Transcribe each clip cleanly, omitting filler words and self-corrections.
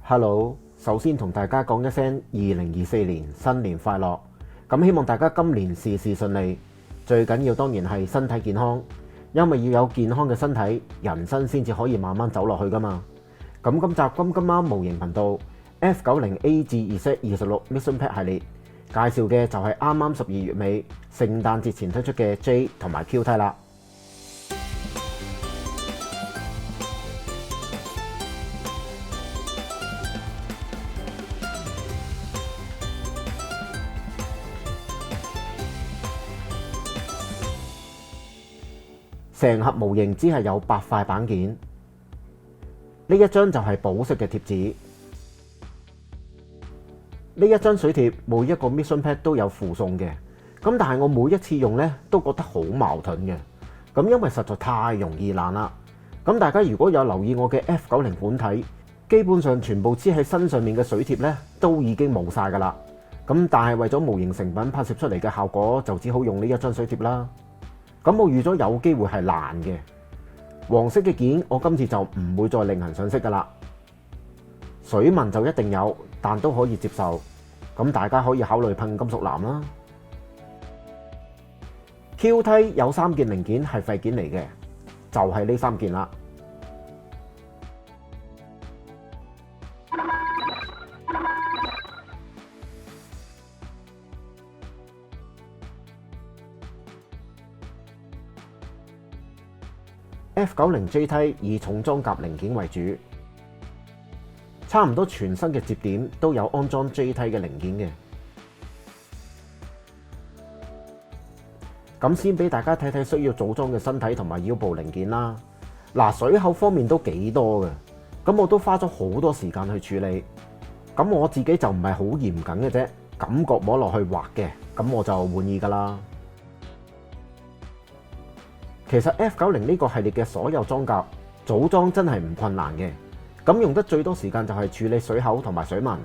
Hello，首先同大家講一聲2024年新年快樂。咁希望大家今年事事順利，最緊要當然係身體健康，因為要有健康嘅身體，人生先至可以慢慢走落去噶嘛。咁今集今晚模型頻道 F90A 至 Z26 Mission Pack 系列介紹嘅就係啱啱12月尾聖誕節前推出嘅 J 同埋 Q 梯啦。成盒模型只係有8塊板件，呢一張就係保色嘅貼紙，呢一張水貼每一個 Mission Pack 都有附送嘅，咁但係我每一次用呢都覺得好矛盾嘅，咁因為實在太容易爛啦。咁大家如果有留意我嘅 F90 本體，基本上全部黐喺身上面嘅水貼呢都已經冇晒噶啦，咁但係為咗模型成品拍攝出嚟嘅效果，就只好用呢一張水貼啦。咁我預咗有機會係爛嘅，黃色嘅件我今次就唔會再另行上色噶啦。水紋就一定有，但都可以接受。咁大家可以考慮噴金屬藍啦。Q 梯有3件零件係廢件嚟嘅，就係呢3件啦。F90 J 梯以重裝甲零件為主，差唔多全身嘅接點都有安裝 J 梯嘅零件嘅。咁先俾大家睇睇需要組裝嘅身體同埋腰部零件啦。嗱，水口方面都幾多嘅，咁我都花咗好多時間去處理。咁我自己就唔係好嚴謹嘅啫，感覺摸落去滑嘅，咁我就滿意噶啦。其實 F90 呢個系列嘅所有裝甲組裝真係唔困難嘅，咁用得最多時間就係處理水口同埋水紋。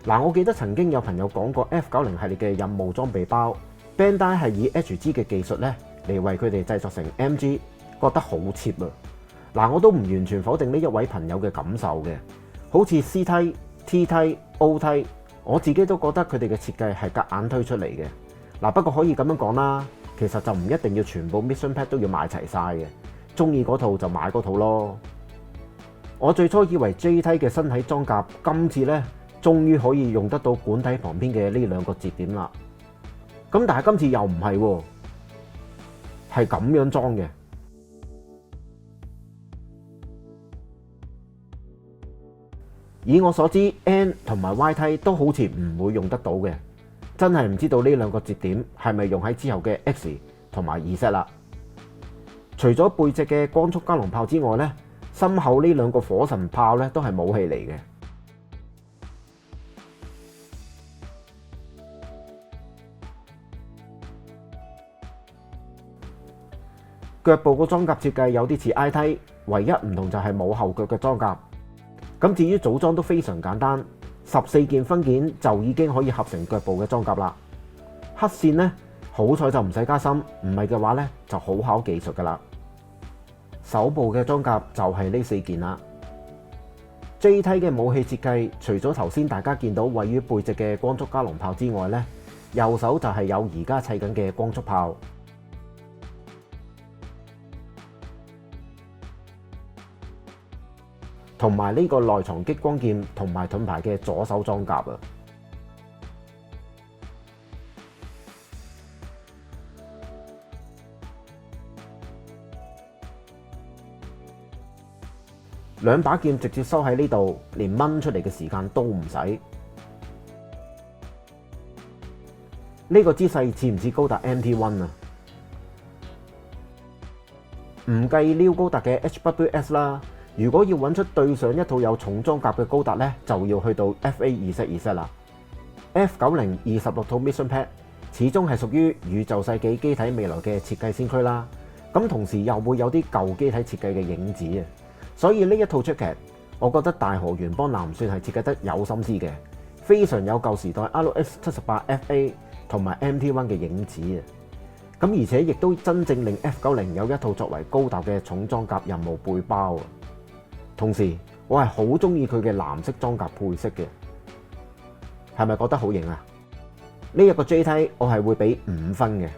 嗱，我記得曾經有朋友講過 F90 系列嘅任務裝備包 Bandai 係以 HG 嘅技術咧嚟為佢哋製作成 MG， 覺得好 cheap 啊！嗱，我都唔完全否定呢一位朋友嘅感受嘅，好似 C 梯、T 梯、O 梯，我自己都覺得佢哋嘅設計係夾硬推出嚟嘅。嗱，不過可以咁樣講啦。其實就唔一定要全部 Mission Pack 都要買齊晒嘅，中意嗰套就買嗰套咯。我最初以為 J 梯嘅身體裝甲今次呢終於可以用得到管體旁邊嘅呢2個節點啦。咁但係今次又唔係喎，係咁樣裝嘅。以我所知 N 同埋 Y 梯都好似唔會用得到嘅。真係唔知道呢2個節點係咪用喺之後嘅 X 同埋 Z 啦。除咗背脊嘅光速加農炮之外呢，心口呢2個火神炮呢都係武器嚟嘅。腳部個裝甲設計有啲似 I 梯，唯一唔同就係冇後腳嘅裝甲。咁至於組裝都非常簡單。14件分件就已經可以合成腳部嘅裝甲啦。黑線呢，好彩就唔使加深，唔係嘅話呢就好考技術噶啦。手部嘅裝甲就係呢4件啦。J 梯嘅武器設計，除咗頭先大家見到位於背脊嘅光速加農炮之外呢，右手就係有而家砌緊嘅光速炮。同埋呢個內藏激光劍同埋盾牌嘅左手裝甲啊！兩把劍直接收喺呢度，連掹出嚟嘅時間都唔使。呢個姿勢似唔似高達 MT1 啊？唔計撩高達嘅 HWS 啦。如果要揾出對上一套有重裝甲嘅高達呢，就要去到 FA2Z2Z 啦。F90 26套 Mission Pack 始終係屬於宇宙世紀機體未來嘅設計先驅啦。咁同時又會有啲舊機體設計嘅影子啊，所以呢一套出劇，我覺得大河原邦男算係設計得有心思嘅，非常有舊時代 RX78FA 同埋 MT1 嘅影子啊。咁而且亦都真正令 F90 有一套作為高達嘅重裝甲任務背包啊。同時，我係好中意佢嘅藍色裝甲配飾嘅，係咪覺得好型啊？呢一個 J 梯我係會俾5分嘅。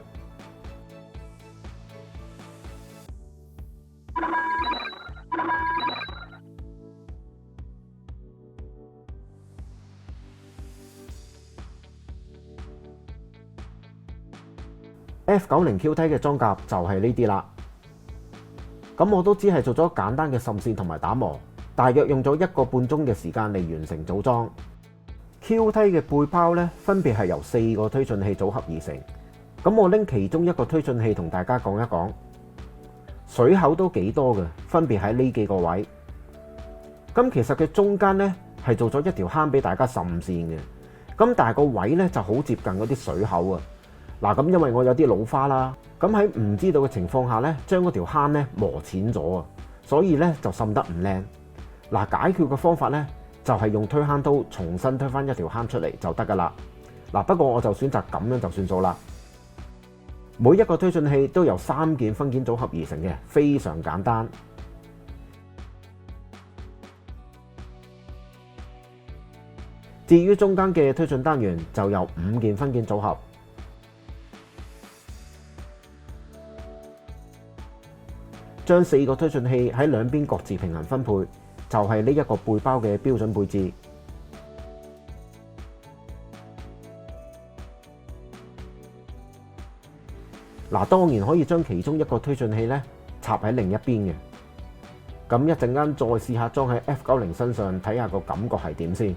F90Q 梯嘅裝甲就係呢啲啦。咁我都只係做咗簡單嘅滲線同埋打磨，大約用咗1個半鐘嘅時間嚟完成組裝。Q 梯嘅背包呢，分別係由4個推進器組合而成。咁我拎其中一個推進器同大家講一講，水口都幾多嘅，分別喺呢幾個位。咁其實佢中間呢係做咗一條坑俾大家滲線嘅，咁但係個位呢就好接近嗰啲水口啊。嗱，咁因為我有啲老花啦，咁喺唔知道嘅情況下呢，將嗰條坑呢磨淺咗啊，所以呢就滲得唔靚。嗱，解決嘅方法呢，就係用推坑刀重新推返一條坑出嚟就得噶啦。嗱，不過我就選擇咁樣就算數啦。每一個推進器都由3件分件組合而成嘅，非常簡單。至於中間嘅推進單元就由5件分件組合。將4個推進器喺兩邊各自平衡分配，就係呢一個背包嘅標準配置。嗱，當然可以將其中一個推進器咧插喺另一邊嘅。咁一陣間再試下裝喺 F90 身上，睇下個感覺係點先。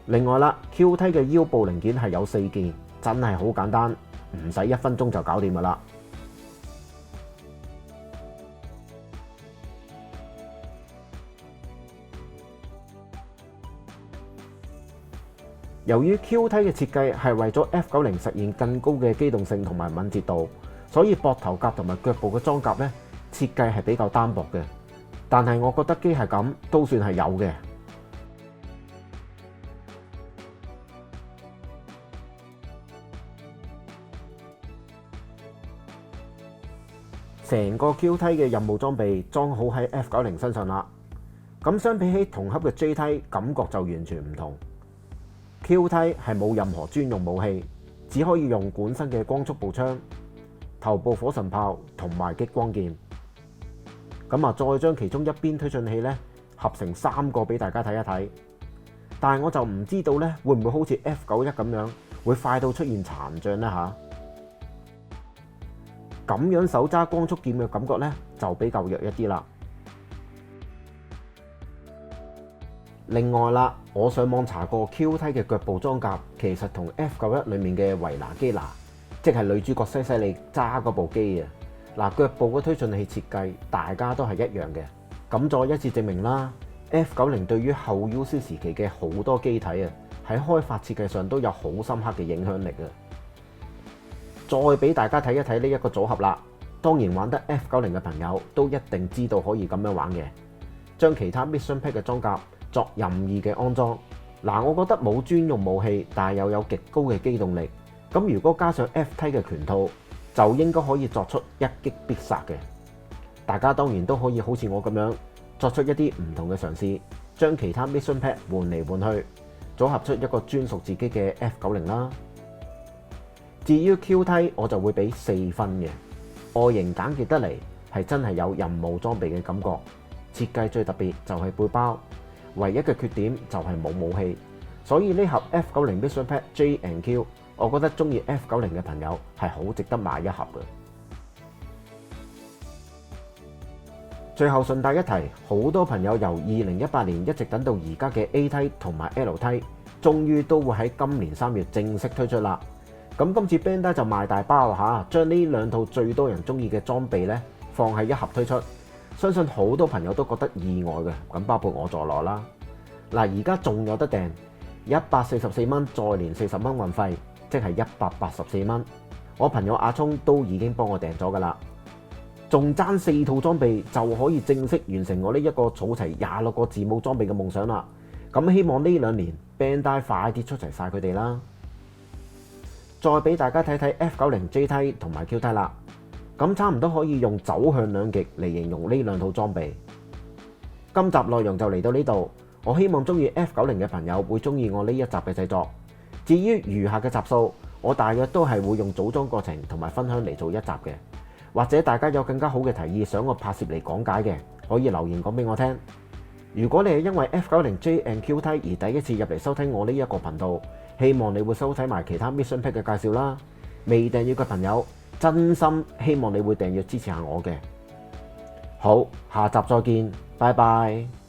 另外啦，Q 梯嘅腰部零件係有4件，真係好簡單，唔使1分鐘就搞掂噶啦。由於 Q 梯嘅設計係為咗 F90 實現更高嘅機動性同埋敏捷度，所以膊頭甲同埋腳部嘅裝甲咧設計係比較單薄嘅。但係我覺得機械感都算係有嘅。成個 Q 梯嘅任務裝備裝好喺 F90 身上啦。咁相比起同級嘅 J 梯，感覺就完全唔同。Q 梯係冇任何專用武器，只可以用管身嘅光速步槍、頭部火神炮同埋激光劍。咁啊，再將其中一邊推進器咧合成3個俾大家睇一睇。但係我就唔知道咧會唔會好似 F91咁樣會快到出現殘像呢吓？咁樣手揸光速劍嘅感覺咧就比較弱一啲啦。另外啦，我上網查過 Q 梯嘅腳部裝甲，其實同 F91裡面嘅維拿基拿，即係女主角西西莉揸嗰部機啊。嗱，腳部嘅推進器設計大家都係一樣嘅。咁再一次證明啦，F90對於後 UC 時期嘅好多機體啊，喺開發設計上都有好深刻嘅影響力啊。再俾大家睇一睇呢一個組合啦。當然玩得 F90 嘅朋友都一定知道可以咁樣玩嘅，將其他 Mission Pack 嘅裝甲作任意嘅安裝。嗱，我覺得冇專用武器，但係又有極高嘅機動力。咁如果加上 F 梯嘅拳套，就應該可以作出一擊必殺嘅。大家當然都可以好似我咁樣作出一啲唔同嘅嘗試，將其他 Mission Pack 換嚟換去，組合出一個專屬自己嘅 F90 啦。至於 Q 梯，我就會俾4分嘅。外形簡潔得嚟，係真係有任務裝備嘅感覺。設計最特別就係背包，唯一嘅缺點就係冇武器。所以呢盒 F90 Mission Pack J and Q， 我覺得中意 F90 嘅朋友係好值得買一盒嘅。最後順帶一提，好多朋友由2018年一直等到而家嘅 A 梯同埋 L 梯，終於都會喺今年3月正式推出啦。咁今次 Bandai 就賣大包嚇，將呢兩套最多人中意嘅裝備咧放喺一盒推出，相信好多朋友都覺得意外嘅，咁包括我在內啦。嗱，而家仲有得訂，144蚊再連40蚊運費，即係184蚊。我朋友阿聰都已經幫我訂咗噶啦，仲爭4套裝備就可以正式完成我呢一個儲齊26個字母裝備嘅夢想啦。咁希望呢2年 Bandai 快啲出齊晒佢哋啦。再俾大家睇睇 F90 J 梯同埋 Q 梯啦，咁差唔多可以用走向兩極嚟形容呢兩套裝備。今集內容就嚟到呢度，我希望中意 F90 嘅朋友會中意我呢一集嘅製作。至於餘下嘅集數，我大約都係會用組裝過程同埋分享嚟做一集嘅。或者大家有更加好嘅提議想我拍攝嚟講解嘅，可以留言講俾我聽。如果你係因為 F90J and QT 而第一次入嚟收聽我呢一個頻道，希望你會收睇埋其他 Mission Pack 嘅介紹啦。未訂閱嘅朋友，真心希望你會訂閱支持下我嘅。好，下集再見，拜拜。